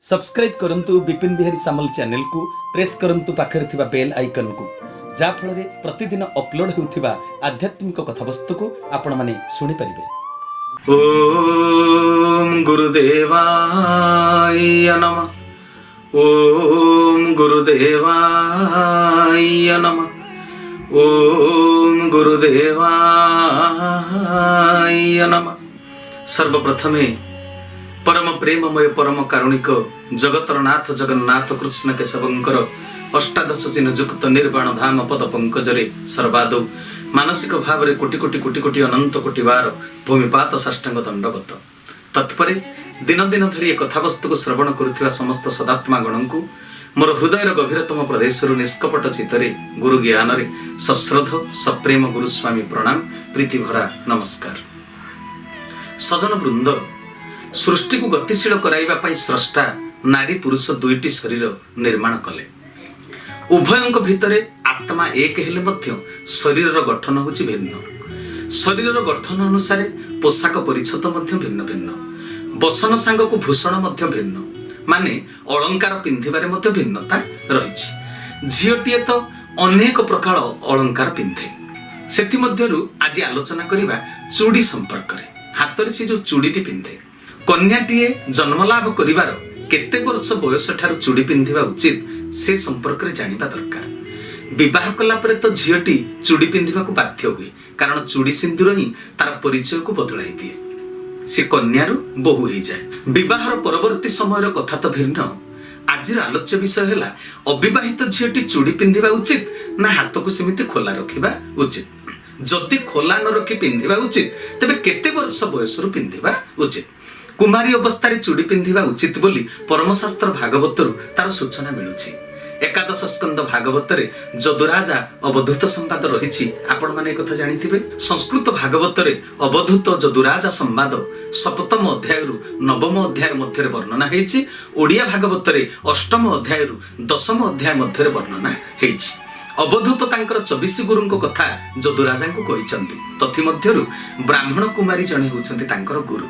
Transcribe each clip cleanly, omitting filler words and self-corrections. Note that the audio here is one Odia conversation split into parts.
सब्सक्राइब करंतु विपिन बिहारी सामल चैनल को प्रेस करंतु पाखरे थिबा बेल आइकन को जा फल रे प्रतिदिन अपलोड होउथिबा आध्यात्मिक कथावस्तु को आपण माने सुनि परिबे। ओम गुरुदेवाय नमः। ओम गुरुदेवाय नमः। ओम गुरुदेवाय नमः। सर्वप्रथमे परम प्रेममय परम कारुणिक जगतर नाथ जगन्नाथ कृष्ण केशवंकर अष्टादश चिन्ह युक्त निर्वाण धाम पद पंकजरे सर्वादौ मानसिक भाव में कोटि कोटि कोटि कोटि अनंत कोटि बार भूमिपात साष्टांग दंडवत तत्परे दिन दिन धरी कथावस्तु को श्रवण करुथिबा समस्त सदात्मा गण को मोर हृदयर गभीरतम प्रदेश निष्कपट चित्तरे गुरु ज्ञान रे सश्रद्ध सप्रेम गुरुस्वामी प्रणाम प्रीति भरा नमस्कार। सजन वृंद, सृष्टि को गतिशील कराइबा पई स्रष्टा नारी पुरुष दुईटी शरीर निर्माण कले। उभयंक भितरे आत्मा एक हेले मध्य शरीर गठन होछि भिन्न। शरीर गठन अनुसार पोशाक परिच्छद मध्य भिन्न भिन्न, बसन सांग को भूषण मध्य भिन्न, माने अलंकार पिंधिबारे मध्य भिन्नता रहिछि। झियोटिए तो अनेक प्रकार अलंकार पिंधे, सेति मध्यरु आज आलोचना करिबा चूड़ी संपर्क रे। हाथ रे से जो चूड़ीटी पिंधे, कन्याटीए जन्मलाभ करिवार केते वर्ष बयस ठारू चूड़ी पिंधिबा उचित से संपर्क रे जानिबा दरकार। विवाह कला परे तो झियोटी चूड़ी पिंधिबा को बाध्य हुए, कारण चूड़ी सिंदूर ही तार परिचय को बदलाई दिए। से कन्यारू बहु हो जाए। विवाहर परवर्ती समय कथा तो भिन्न। आज आलोच्य विषय है अविवाहित झियोटी चूड़ी पिंधिबा उचित ना हाथ को सेमिति खोला रखिबा उचित। जदि खोला न रखी पिंधिबा उचित तेबे केते वर्ष बयस पिंधिबा उचित। कुमारी अवस्था चूड़ी पिंधिबा उचित बोली परमशास्त्र भागवतरु तार सूचना मिलुछि। एकादश स्कंद भागवत रे जदुराजा अवधूत संवाद रहिछि। आपण माने कथा जानिथिबे। संस्कृत भागवत रे अवधूत जदुराजा संवाद सप्तम अध्याय रु नवम अध्याय मध्य वर्णना हेछि। ओडिया भागवत रे अष्टम अध्याय रु दशम अध्याय मध्य वर्णना हेछि। अवधूत तांकर 24 गुरुंको कथा जदुराजा को कहिसंती। तथि मध्यरु ब्राह्मण कुमारी जणे होचंती तांकर गुरु।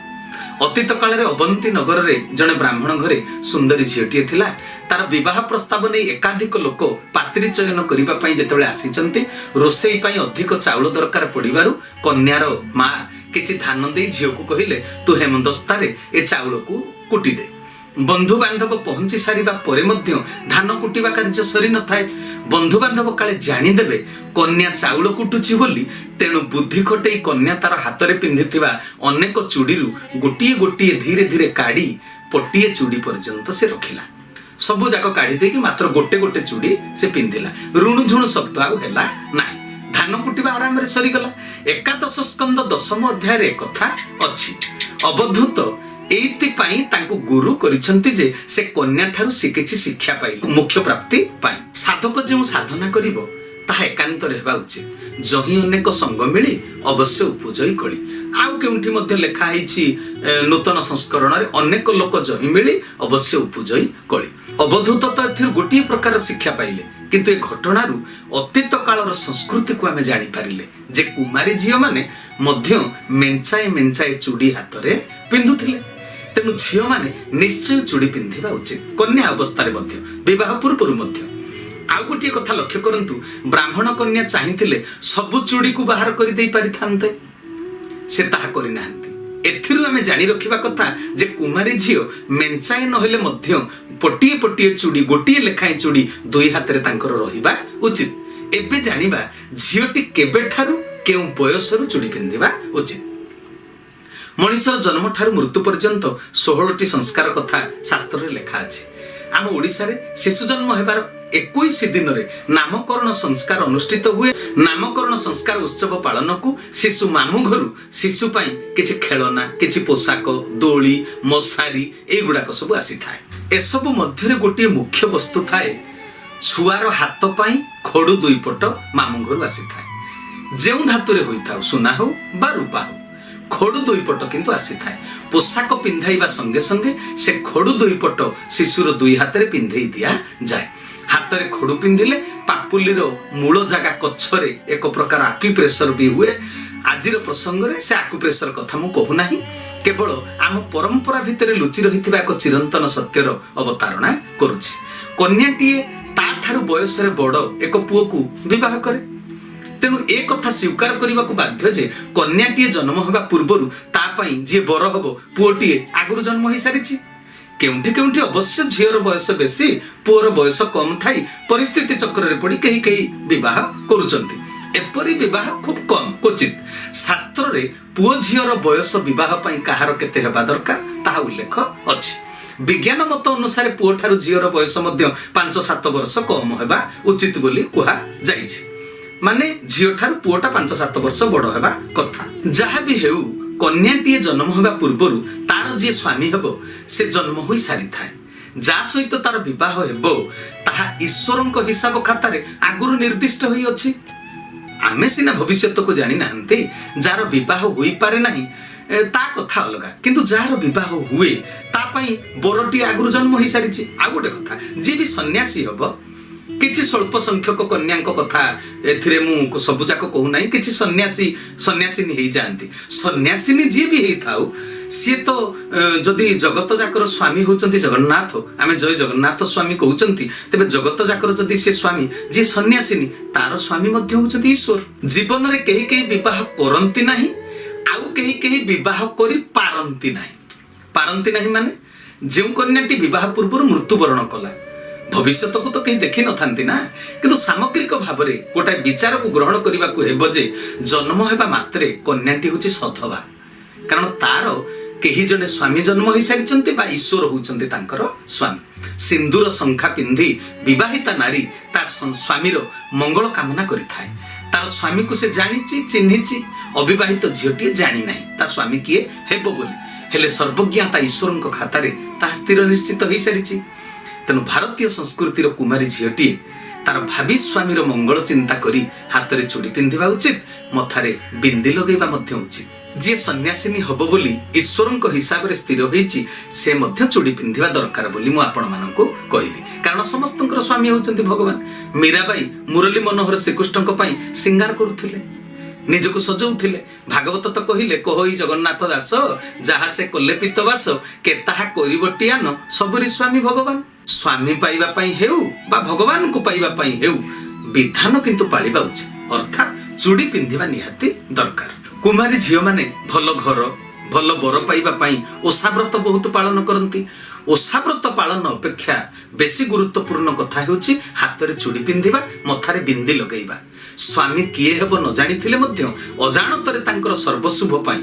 अतीत काल रे अवंती नगर रे जणे ब्राह्मण घरे सुंदरी झियोटीए थिला। तार विवाह प्रस्ताव नै एकाधिक लोक पात्री चयन करिबा पई जेतेबेले आसीचंती, रोसेई पई अधिक चाउल दरकार पडिबारु कन्यार मा किछि धान देई झियो को कहिले तु हेमदस्तारे ए चाउल को कुटी दे। बंधु बांधव पहुंची सारिबा परे मध्य धान कुटिबा कार्य सरी न थाए। बंधु बांधव काले जानी देबे कन्या चाउल कुटुची बोली, तेणु बुद्धि खटेई कन्या तार हाथ रे पिंधिथिबा अनेक चूड़ीरु गोटिए गोटिए धीरे धीरे काढ़ी पटिए चूड़ी पर्यंत से रखिला। सबु जाक काढ़ी देकी मात्र गोटे गोटे चूड़ी से पिंधिला। ऋणु झुणु शब्द आउ हैला नाही। धान कुटिबा आराम रे सरी गला। एकादश स्कंद दशम अध्याय रे कथा अछि। अवधूत एइतिपाई तांको गुरु करिसंती जे से कन्या ठारू सिकिछि शिक्षा पाई मुख्य प्राप्ति पाई। साधक जे साधना करिवो ताहा एकांत रहबा उचित। जही अनेक संग मिली अवश्य उपजई कळी। आउ केउंठी मध्ये लेखा हैछि नूतन संस्करण रे अनेक लोक जही मिली अवश्य उपजई कळी। अवधूत तो एथिर गोटी प्रकार शिक्षा पाइले, किंतु ए घटनारू अतीत कालर संस्कृति को आमे जानि पारिले जे कुमारी झियो माने मध्य मेंचाए मेंचाए चूड़ी हाथ रे पिंधुथिले। तेणु झियो माने निश्चय चूड़ी पिंधिबा उचित, कन्या अवस्था रे मध्य विवाह पूर्व मध्य। आउ गोटे कथा लक्ष्य करंतु, ब्राह्मण कन्या चाहिथिले सबु चूड़ी को बाहर करि देई पारिथान्ते, से ताहा करि नाहंती। एथिरु आमे जानि रखिबा कथा जे कुमारी झियो मेंचाए नहेले मध्य पटिए पटिए चूड़ी गोटिए लेखाए चूड़ी दुई हाथ रे तांकर रहिबा उचित। एबे जानिबा झियोटी केबे ठारू केउ बयसरु चूड़ी पिंधिबा उचित। मनुष्यर जन्म ठारू मृत्यु पर्यंत 16टी संस्कार कथा शास्त्र रे लेखा अछि। आम ओडिसा रे शिशु जन्म हेबार 21 दिन रे नामकरण संस्कार अनुष्ठित हुए। नामकरण संस्कार उत्सव पालन को शिशु मामू घरु शिशु पई किछि खेलना, किछि पोशाक, दोली, मशारी एगुडा सब आसी थाए। ए सब मध्य रे गोटे मुख्य वस्तु थाए। छुआर हाथ पई खडु दुई पट मामू घरु आसी थाए। जेउ धातु रे होई थाउ, सुना हो बा रूपा हो, खडु दुई पट किंतु आसी थाए। पोशाक पिंधाइबा संगे संगे से खडु दुई पट शिशुर दुई हाथ रे पिंधेई दिया जाए। हाथ रे खडु पिंधिले पापुलीर मूल जगह कच्छरे एक प्रकार आक्यूप्रेशर भी हुए। आजिर प्रसंग रे से आक्यूप्रेशर कथा मु कहू नाही, କେବଳ ଆମ ପରମ୍ପରା ଭିତରେ ଲୁଚି ରହିଥିବା ଏକ ଚିରନ୍ତନ ସତ୍ୟର ଅବତାରଣା କରୁଛି। କନ୍ୟାଟିଏ ତାଠାରୁ ବୟସରେ ବଡ଼ ଏକ ପୁଅକୁ ବିବାହ କରେ। ତେଣୁ ଏ କଥା ସ୍ୱୀକାର କରିବାକୁ ବାଧ୍ୟ ଯେ କନ୍ୟାଟିଏ ଜନ୍ମ ହେବା ପୂର୍ବରୁ ତା ପାଇଁ ଯିଏ ବର ହବ ପୁଅଟିଏ ଆଗରୁ ଜନ୍ମ ହେଇସାରିଛି। କେଉଁଠି କେଉଁଠି ଅବଶ୍ୟ ଝିଅର ବୟସ ବେଶୀ ପୁଅର ବୟସ କମ୍ ଥାଇ ପରିସ୍ଥିତି ଚକ୍ରରେ ପଡ଼ି କେହି କେହି ବିବାହ କରୁଛନ୍ତି। ଏପରି ବିବାହ ଖୁବ୍ କମ୍ କ୍ୱଚିତ। ଶାସ୍ତ୍ରରେ ପୁଅ ଝିଅର ବୟସ ବିବାହ ପାଇଁ କାହାର କେତେ ହେବା ଦରକାର ତାହା ଉଲ୍ଲେଖ ଅଛି। ବିଜ୍ଞାନ ମତ ଅନୁସାରେ ପୁଅ ଠାରୁ ଝିଅର ବୟସ ମଧ୍ୟ 5-7 ବର୍ଷ କମ୍ ହେବା ଉଚିତ ବୋଲି କୁହାଯାଇଛି। ମାନେ ଝିଅ ଠାରୁ ପୁଅଟା 5-7 ବର୍ଷ ବଡ଼ ହେବା କଥା। ଯାହା ବି ହେଉ କନ୍ୟାଟିଏ ଜନ୍ମ ହେବା ପୂର୍ବରୁ ତାର ଯିଏ ସ୍ୱାମୀ ହେବ ସେ ଜନ୍ମ ହୋଇ ସାରିଥାଏ। ଯାହା ସହିତ ତାର ବିବାହ ହେବ ତାହା ଈଶ୍ୱରଙ୍କ ହିସାବ ଖାତାରେ ଆଗରୁ ନିର୍ଦ୍ଦିଷ୍ଟ ହୋଇଅଛି। ଆମେ ସିନା ଭବିଷ୍ୟତକୁ ଜାଣି ନାହାନ୍ତି, ଯାହାର ବିବାହ ହୋଇପାରେ ନାହିଁ ତା କଥା ଅଲଗା, କିନ୍ତୁ ଯାହାର ବିବାହ ହୁଏ ତା ପାଇଁ ବରଟିଏ ଆଗରୁ ଜନ୍ମ ହେଇସାରିଛି। ଆଉ ଗୋଟେ କଥା, ଯିଏ ବି ସନ୍ନ୍ୟାସୀ ହବ, କିଛି ସ୍ୱଳ୍ପ ସଂଖ୍ୟକ କନ୍ୟାଙ୍କ କଥା ଏଥିରେ ମୁଁ ସବୁ ଯାକ କହୁନାହିଁ, କିଛି ସନ୍ନ୍ୟାସିନୀ ହେଇଯାଆନ୍ତି। ସନ୍ନ୍ୟାସିନୀ ଯିଏ ବି ହେଇଥାଉ ସିଏ ତ ଯଦି ଜଗତ ଯାକର ସ୍ୱାମୀ ହଉଛନ୍ତି ଜଗନ୍ନାଥ, ଆମେ ଜୟ ଜଗନ୍ନାଥ ସ୍ୱାମୀ କହୁଛନ୍ତି, ତେବେ ଜଗତ ଯାକର ଯଦି ସେ ସ୍ୱାମୀ ଯିଏ ସନ୍ନ୍ୟାସିନୀ ତାର ସ୍ୱାମୀ ମଧ୍ୟ ହଉଛନ୍ତି ଈଶ୍ୱର। ଜୀବନରେ କେହି କେହି ବିବାହ କରନ୍ତି ନାହିଁ, ଆଉ କେହି କେହି ବିବାହ କରି ପାରନ୍ତି ନାହିଁ। ପାରନ୍ତି ନାହିଁ ମାନେ ଯେଉଁ କନ୍ୟାଟି ବିବାହ ପୂର୍ବରୁ ମୃତ୍ୟୁବରଣ କଲା, ଭବିଷ୍ୟତକୁ ତ କେହି ଦେଖିନଥାନ୍ତି ନା, କିନ୍ତୁ ସାମଗ୍ରିକ ଭାବରେ ଗୋଟାଏ ବିଚାରକୁ ଗ୍ରହଣ କରିବାକୁ ହେବ ଯେ ଜନ୍ମ ହେବା ମାତ୍ରେ କନ୍ୟାଟି ହେଉଛି ସଧବା, କାରଣ ତାର କେହି ଜଣେ ସ୍ୱାମୀ ଜନ୍ମ ହେଇସାରିଛନ୍ତି ବା ଈଶ୍ୱର ହଉଛନ୍ତି ତାଙ୍କର ସ୍ୱାମୀ। ସିନ୍ଦୁର ଶଙ୍ଖା ପିନ୍ଧି ବିବାହିତା ନାରୀ ତା ସ୍ୱାମୀର ମଙ୍ଗଳ କାମନା କରିଥାଏ। ତାର ସ୍ୱାମୀକୁ ସେ ଜାଣିଛି, ଚିହ୍ନିଛି। ଅବିବାହିତ ଝିଅଟିଏ ଜାଣିନାହିଁ ତା ସ୍ୱାମୀ କିଏ ହେବ ବୋଲି, ହେଲେ ସର୍ବଜ୍ଞାତା ଈଶ୍ୱରଙ୍କ ଖାତାରେ ତାହା ସ୍ଥିର ନିଶ୍ଚିତ ହେଇସାରିଛି। ତେଣୁ ଭାରତୀୟ ସଂସ୍କୃତିର କୁମାରୀ ଝିଅଟିଏ ତାର ଭାବି ସ୍ୱାମୀର ମଙ୍ଗଳ ଚିନ୍ତା କରି ହାତରେ ଚୁଡ଼ି ପିନ୍ଧିବା ଉଚିତ, ମଥାରେ ବିନ୍ଦି ଲଗେଇବା ମଧ୍ୟ ଉଚିତ। ଯିଏ ସନ୍ନ୍ୟାସିନୀ ହବ ବୋଲି ଈଶ୍ୱରଙ୍କ ହିସାବରେ ସ୍ଥିର ହେଇଛି ସେ ମଧ୍ୟ ଚୁଡ଼ି ପିନ୍ଧିବା ଦରକାର ବୋଲି ମୁଁ ଆପଣମାନଙ୍କୁ କହିଲି, କାରଣ ସମସ୍ତଙ୍କର ସ୍ୱାମୀ ହଉଛନ୍ତି ଭଗବାନ। ମୀରାବାଇ ମୁରଲୀ ମନୋହର ଶ୍ରୀକୃଷ୍ଣଙ୍କ ପାଇଁ ସିଙ୍ଗାର କରୁଥିଲେ, ନିଜକୁ ସଜଉଥିଲେ। ଭାଗବତ ତ କହିଲେ, କହଇ ଜଗନ୍ନାଥ ଦାସ ଯାହା ସେ କଲେ ପିତବାସ, କେ ତାହା କରିବଟିଆନ ସବୁରି ସ୍ୱାମୀ ଭଗବାନ। ସ୍ୱାମୀ ପାଇବା ପାଇଁ ହେଉ ବା ଭଗବାନଙ୍କୁ ପାଇବା ପାଇଁ ହେଉ ବିଧାନ କିନ୍ତୁ ପାଳିବା ଉଚିତ, ଅର୍ଥାତ୍ ଚୁଡ଼ି ପିନ୍ଧିବା ନିହାତି ଦରକାର। କୁମାରୀ ଝିଅମାନେ ଭଲ ଘର ଭଲ ବର ପାଇବା ପାଇଁ ଓଷାବ୍ରତ ବହୁତ ପାଳନ କରନ୍ତି। ଓଷାବ୍ରତ ପାଳନ ଅପେକ୍ଷା ବେଶୀ ଗୁରୁତ୍ୱପୂର୍ଣ୍ଣ କଥା ହେଉଛି ହାତରେ ଚୁଡ଼ି ପିନ୍ଧିବା, ମଥାରେ ବିନ୍ଦି ଲଗେଇବା। ସ୍ୱାମୀ କିଏ ହେବ ନ ଜାଣିଥିଲେ ମଧ୍ୟ ଅଜାଣତରେ ତାଙ୍କର ସର୍ବଶୁଭ ପାଇଁ,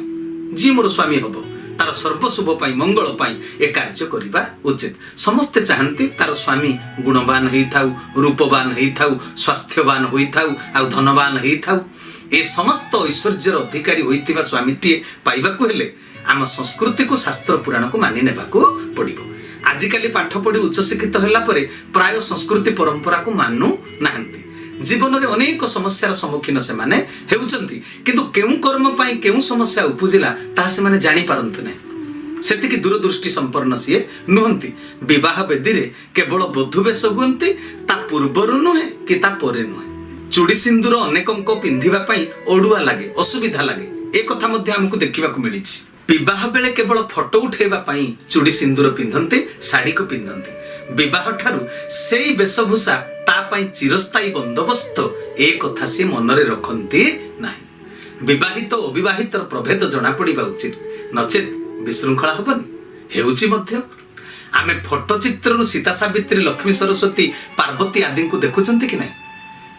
ଯିଏ ମୋର ସ୍ୱାମୀ ହବ ତାର ସର୍ବଶୁଭ ପାଇଁ, ମଙ୍ଗଳ ପାଇଁ ଏ କାର୍ଯ୍ୟ କରିବା ଉଚିତ। ସମସ୍ତେ ଚାହାନ୍ତି ତାର ସ୍ୱାମୀ ଗୁଣବାନ ହେଇଥାଉ, ରୂପବାନ ହେଇଥାଉ, ସ୍ୱାସ୍ଥ୍ୟବାନ ହୋଇଥାଉ, ଆଉ ଧନବାନ ହେଇଥାଉ। ଏ ସମସ୍ତ ଐଶ୍ୱର୍ଯ୍ୟର ଅଧିକାରୀ ହୋଇଥିବା ସ୍ୱାମୀଟିଏ ପାଇବାକୁ ହେଲେ ଆମ ସଂସ୍କୃତିକୁ, ଶାସ୍ତ୍ର ପୁରାଣକୁ ମାନି ନେବାକୁ ପଡ଼ିବ। ଆଜିକାଲି ପାଠ ପଢ଼ି ଉଚ୍ଚଶିକ୍ଷିତ ହେଲା ପରେ ପ୍ରାୟ ସଂସ୍କୃତି ପରମ୍ପରାକୁ ମାନୁ ନାହାନ୍ତି। ଜୀବନରେ ଅନେକ ସମସ୍ୟାର ସମ୍ମୁଖୀନ ସେମାନେ ହେଉଛନ୍ତି, କିନ୍ତୁ କେଉଁ କର୍ମ ପାଇଁ କେଉଁ ସମସ୍ୟା ଉପୁଜିଲା ତାହା ସେମାନେ ଜାଣିପାରନ୍ତି ନାହିଁ। ସେତିକି ଦୂରଦୃଷ୍ଟି ସମ୍ପନ୍ନ ସିଏ ନୁହନ୍ତି। ବିବାହ ବେଦୀରେ କେବଳ ବଧୂ ବେଶ ହୁଅନ୍ତି, ତା ପୂର୍ବରୁ ନୁହେଁ କି ତା ପରେ ନୁହେଁ। ଚୁଡ଼ି ସିନ୍ଦୁର ଅନେକଙ୍କ ପିନ୍ଧିବା ପାଇଁ ଅଡୁଆ ଲାଗେ, ଅସୁବିଧା ଲାଗେ, ଏ କଥା ମଧ୍ୟ ଆମକୁ ଦେଖିବାକୁ ମିଳିଛି। ବିବାହ ବେଳେ କେବଳ ଫଟୋ ଉଠେଇବା ପାଇଁ ଚୁଡ଼ି ସିନ୍ଦୁର ପିନ୍ଧନ୍ତି, ଶାଢ଼ୀକୁ ପିନ୍ଧନ୍ତି। ବିବାହ ଠାରୁ ସେଇ ବେଶଭୂଷା ତା ପାଇଁ ଚିରସ୍ଥାୟୀ ବନ୍ଦୋବସ୍ତ, ଏ କଥା ସେ ମନରେ ରଖନ୍ତି ନାହିଁ। ବିବାହିତ ଓ ଅବିବାହିତର ପ୍ରଭେଦ ଜଣା ପଡ଼ିବା ଉଚିତ, ନଚେତ ବିଶୃଙ୍ଖଳା ହବନି, ହେଉଛି ମଧ୍ୟ। ଆମେ ଫଟୋ ଚିତ୍ରରୁ ସୀତା ସାବିତ୍ରୀ, ଲକ୍ଷ୍ମୀ ସରସ୍ୱତୀ, ପାର୍ବତୀ ଆଦିଙ୍କୁ ଦେଖୁଛନ୍ତି କି ନାହିଁ?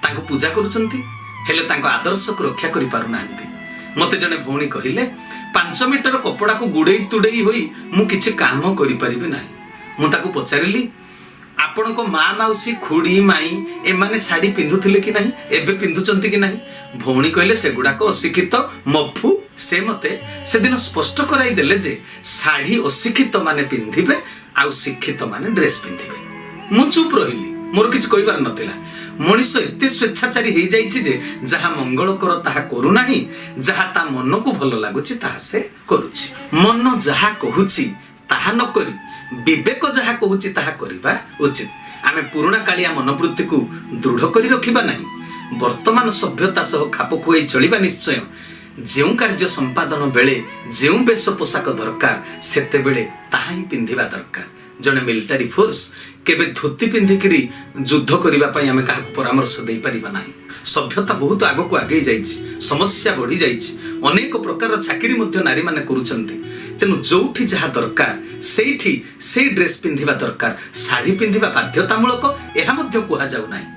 ତାଙ୍କୁ ପୂଜା କରୁଛନ୍ତି, ହେଲେ ତାଙ୍କ ଆଦର୍ଶକୁ ରକ୍ଷା କରିପାରୁନାହାନ୍ତି। ମତେ ଜଣେ ଭଉଣୀ କହିଲେ, 5 ମିଟର କପଡ଼ାକୁ ଗୁଡ଼େଇ ତୁଡ଼େଇ ହୋଇ ମୁଁ କିଛି କାମ କରିପାରିବି ନାହିଁ। ମୁଁ ତାକୁ ପଚାରିଲି, ଆପଣଙ୍କ ମା, ମାଉସୀ, ଖୁଡ଼ି, ମାଇଁ ଏମାନେ ଶାଢ଼ୀ ପିନ୍ଧୁଥିଲେ କି ନାହିଁ, ଏବେ ପିନ୍ଧୁଛନ୍ତି କି ନାହିଁ? ଭଉଣୀ କହିଲେ, ସେଗୁଡ଼ାକ ଅଶିକ୍ଷିତ, ମଫୁ। ସେ ମତେ ସେଦିନ ସ୍ପଷ୍ଟ କରାଇ ଦେଲେ ଯେ ଶାଢ଼ୀ ଅଶିକ୍ଷିତ ମାନେ ପିନ୍ଧିବେ, ଆଉ ଶିକ୍ଷିତ ମାନେ ଡ୍ରେସ୍ ପିନ୍ଧିବେ। ମୁଁ ଚୁପ୍ ରହିଲି, ମୋର କିଛି କହିବାର ନଥିଲା। ମଣିଷ ଏତେ ସ୍ୱେଚ୍ଛାଚାରୀ ହେଇଯାଇଛି ଯେ ଯାହା ମଙ୍ଗଳକର ତାହା କରୁନାହିଁ, ଯାହା ତା ମନକୁ ଭଲ ଲାଗୁଛି ତାହା ସେ କରୁଛି। ମନ ଯାହା କହୁଛି ତାହା ନ କରି ବିବେକ ଯାହା କହୁଛି ତାହା କରିବା ଉଚିତ। ଆମେ ପୁରୁଣା କାଳିଆ ମନୋବୃତ୍ତିକୁ ଦୃଢ଼ କରି ରଖିବା ନାହିଁ, ବର୍ତ୍ତମାନ ସଭ୍ୟତା ସହ ଖାପ ଖୁଆଇ ଚଳିବା ନିଶ୍ଚୟ। ଯେଉଁ କାର୍ଯ୍ୟ ସମ୍ପାଦନ ବେଳେ ଯେଉଁ ବେଶ ପୋଷାକ ଦରକାର ସେତେବେଳେ ତାହା ହିଁ ପିନ୍ଧିବା ଦରକାର। ଜଣେ ମିଲିଟାରୀ ଫୋର୍ସ କେବେ ଧୋତି ପିନ୍ଧିକିରି ଯୁଦ୍ଧ କରିବା ପାଇଁ ଆମେ କାହାକୁ ପରାମର୍ଶ ଦେଇପାରିବା ନାହିଁ। ସଭ୍ୟତା ବହୁତ ଆଗକୁ ଆଗେଇ ଯାଇଛି, ସମସ୍ୟା ବଢି ଯାଇଛି, ଅନେକ ପ୍ରକାର ଚାକିରି ମଧ୍ୟ ନାରୀମାନେ କରୁଛନ୍ତି। ତେଣୁ ଯୋଉଠି ଯାହା ଦରକାର ସେଇଠି ସେଇ ଡ୍ରେସ୍ ପିନ୍ଧିବା ଦରକାର। ଶାଢ଼ୀ ପିନ୍ଧିବା ବାଧ୍ୟତାମୂଳକ ଏହା ମଧ୍ୟ କୁହାଯାଉ ନାହିଁ।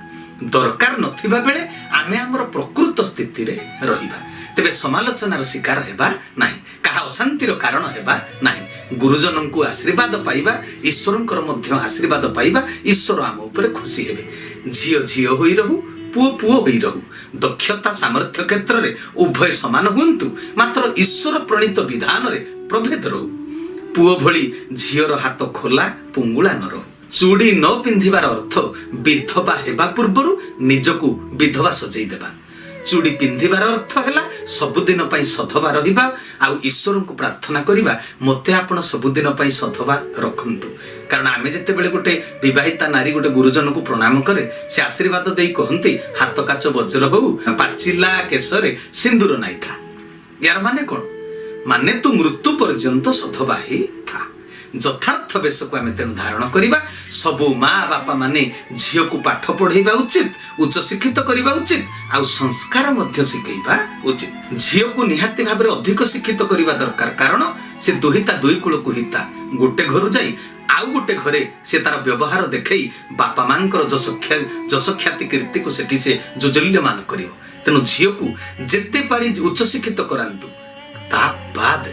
ଦରକାର ନଥିବା ବେଳେ ଆମେ ଆମର ପ୍ରକୃତ ସ୍ଥିତିରେ ରହିବା। ତେବେ ସମାଲୋଚନାର ଶିକାର ହେବା ନାହିଁ, କାହା ଅଶାନ୍ତିର କାରଣ ହେବା ନାହିଁ। ଗୁରୁଜନଙ୍କୁ ଆଶୀର୍ବାଦ ପାଇବା, ଈଶ୍ୱରଙ୍କର ମଧ୍ୟ ଆଶୀର୍ବାଦ ପାଇବା, ଈଶ୍ୱର ଆମ ଉପରେ ଖୁସି ହେବେ। ଝିଅ ଝିଅ ହୋଇ ରହୁ, ପୁଅ ପୁଅ ହୋଇ ରହୁ। ଦକ୍ଷତା ସାମର୍ଥ୍ୟ କ୍ଷେତ୍ରରେ ଉଭୟ ସମାନ ହୁଅନ୍ତୁ, ମାତ୍ର ଈଶ୍ୱର ପ୍ରଣୀତ ବିଧାନରେ ପ୍ରଭେଦ ରହୁ। ପୁଅ ଭଳି ଝିଅର ହାତ ଖୋଲା, ପୁଙ୍ଗୁଳା ନ ରହୁ। ଚୁଡ଼ି ନ ପିନ୍ଧିବାର ଅର୍ଥ ବିଧବା ହେବା ପୂର୍ବରୁ ନିଜକୁ ବିଧବା ସଜେଇ ଦେବା। ଚୁଡ଼ି ପିନ୍ଧିବାର ଅର୍ଥ ହେଲା ସବୁଦିନ ପାଇଁ ସଧବା ରହିବା ଆଉ ଈଶ୍ୱରଙ୍କୁ ପ୍ରାର୍ଥନା କରିବା, ମୋତେ ଆପଣ ସବୁଦିନ ପାଇଁ ସଧବା ରଖନ୍ତୁ। କାରଣ ଆମେ ଯେତେବେଳେ ଗୋଟେ ବିବାହିତା ନାରୀ ଗୋଟେ ଗୁରୁଜନକୁ ପ୍ରଣାମ କରେ, ସେ ଆଶୀର୍ବାଦ ଦେଇ କହନ୍ତି, ହାତ କାଚ ବଜ୍ର ହଉ, ପାଚିଲା କେଶରେ ସିନ୍ଦୁର ନାଇଥା। ୟାର ମାନେ କଣ? ମାନେ ତୁ ମୃତ୍ୟୁ ପର୍ଯ୍ୟନ୍ତ ସଧବା ହେଇ ଥା। ଯଥାର୍ଥ ବେଶକୁ ଆମେ ତେଣୁ ଧାରଣ କରିବା। ସବୁ ମା ବାପା ମାନେ ଝିଅକୁ ପାଠ ପଢେଇବା ଉଚିତ, ଉଚ୍ଚ ଶିକ୍ଷିତ କରିବା ଉଚିତ, ଆଉ ସଂସ୍କାର ମଧ୍ୟ ଶିଖେଇବା ଉଚିତ। ଝିଅକୁ ନିହାତି ଭାବରେ ଅଧିକ ଶିକ୍ଷିତ କରିବା ଦରକାର, କାରଣ ସେ ଦୁହିତା ଦୁଇ କୂଳକୁ ହିତା। ଗୋଟେ ଘରୁ ଯାଇ ଆଉ ଗୋଟେ ଘରେ ସେ ତାର ବ୍ୟବହାର ଦେଖେଇ ବାପା ମାଙ୍କର ଯଶ ଖ୍ୟାତି କୀର୍ତ୍ତିକୁ ସେଠି ସେ ଯୋଜଲ୍ୟମାନ କରିବ। ତେଣୁ ଝିଅକୁ ଯେତେ ପାରି ଉଚ୍ଚ ଶିକ୍ଷିତ କରାନ୍ତୁ, ତା ବାଦ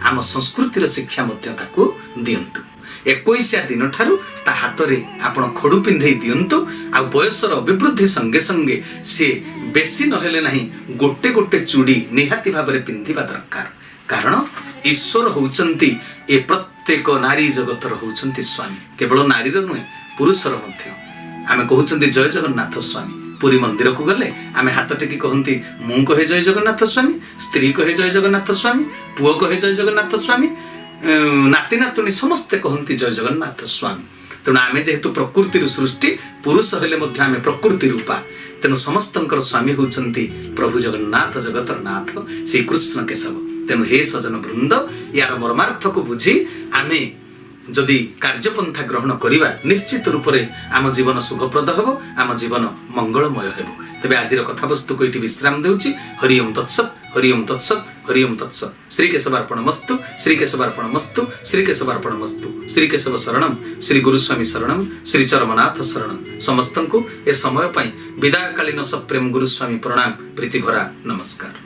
ଆମ ସଂସ୍କୃତିର ଶିକ୍ଷା ମଧ୍ୟ ତାକୁ ଦିଅନ୍ତୁ। 21 ଦିନ ଠାରୁ ତା ହାତରେ ଆପଣ ଖଡୁ ପିନ୍ଧେଇ ଦିଅନ୍ତୁ। ଆଉ ବୟସର ଅଭିବୃଦ୍ଧି ସଙ୍ଗେ ସଙ୍ଗେ ସିଏ ବେଶୀ ନହେଲେ ନାହିଁ ଗୋଟେ ଗୋଟେ ଚୁଡ଼ି ନିହାତି ଭାବରେ ପିନ୍ଧିବା ଦରକାର। କାରଣ ଈଶ୍ୱର ହଉଛନ୍ତି ଏ ପ୍ରତ୍ୟେକ ନାରୀ ଜଗତର ହଉଛନ୍ତି ସ୍ୱାମୀ। କେବଳ ନାରୀର ନୁହେଁ, ପୁରୁଷର ମଧ୍ୟ। ଆମେ କହୁଛନ୍ତି ଜୟ ଜଗନ୍ନାଥ ସ୍ୱାମୀ। ପୁରୀ ମନ୍ଦିରକୁ ଗଲେ ଆମେ ହାତ ଟେକି କହନ୍ତି, ମୁଁ କହେ ଜୟ ଜଗନ୍ନାଥ ସ୍ୱାମୀ, ସ୍ତ୍ରୀ କହେ ଜୟ ଜଗନ୍ନାଥ ସ୍ୱାମୀ, ପୁଅ କହେ ଜୟ ଜଗନ୍ନାଥ ସ୍ୱାମୀ, ନାତି ନାତୁଣୀ ସମସ୍ତେ କହନ୍ତି ଜୟ ଜଗନ୍ନାଥ ସ୍ୱାମୀ। ତେଣୁ ଆମେ ଯେହେତୁ ପ୍ରକୃତିରୁ ସୃଷ୍ଟି, ପୁରୁଷ ହେଲେ ମଧ୍ୟ ଆମେ ପ୍ରକୃତି ରୂପା। ତେଣୁ ସମସ୍ତଙ୍କର ସ୍ୱାମୀ ହଉଛନ୍ତି ପ୍ରଭୁ ଜଗନ୍ନାଥ, ଜଗତର ନାଥ ଶ୍ରୀକୃଷ୍ଣ କେଶବ। ତେଣୁ ହେ ସଜନ ବୃନ୍ଦ, ୟାର ମର୍ମାର୍ଥକୁ ବୁଝି ଆମେ ଯଦି କାର୍ଯ୍ୟପନ୍ଥା ଗ୍ରହଣ କରିବା, ନିଶ୍ଚିତ ରୂପରେ ଆମ ଜୀବନ ଶୁଭପ୍ରଦ ହେବ, ଆମ ଜୀବନ ମଙ୍ଗଳମୟ ହେବ। ତେବେ ଆଜିର କଥାବସ୍ତୁକୁ ଏଠି ବିଶ୍ରାମ ଦେଉଛି। ହରି ଓಂ ତତ୍ସତ୍, ହରି ଓಂ ତତ୍ସତ୍, ହରି ଓಂ ତତ୍ସତ୍। ଶ୍ରୀକେଶବାର୍ପଣମସ୍ତୁ, ଶ୍ରୀକେଶବାର୍ପଣମସ୍ତୁ, ଶ୍ରୀକେଶବାର୍ପଣମସ୍ତୁ। ଶ୍ରୀକେଶବ ଶରଣମ୍, ଶ୍ରୀ ଗୁରୁସ୍ୱାମୀ ଶରଣମ୍, ଶ୍ରୀ ଚରମନାଥ ଶରଣମ୍। ସମସ୍ତଙ୍କୁ ଏ ସମୟ ପାଇଁ ବିଦାୟକାଳୀନ ସପ୍ରେମ ଗୁରୁସ୍ୱାମୀ ପ୍ରଣାମ, ପ୍ରୀତିଭରା ନମସ୍କାର।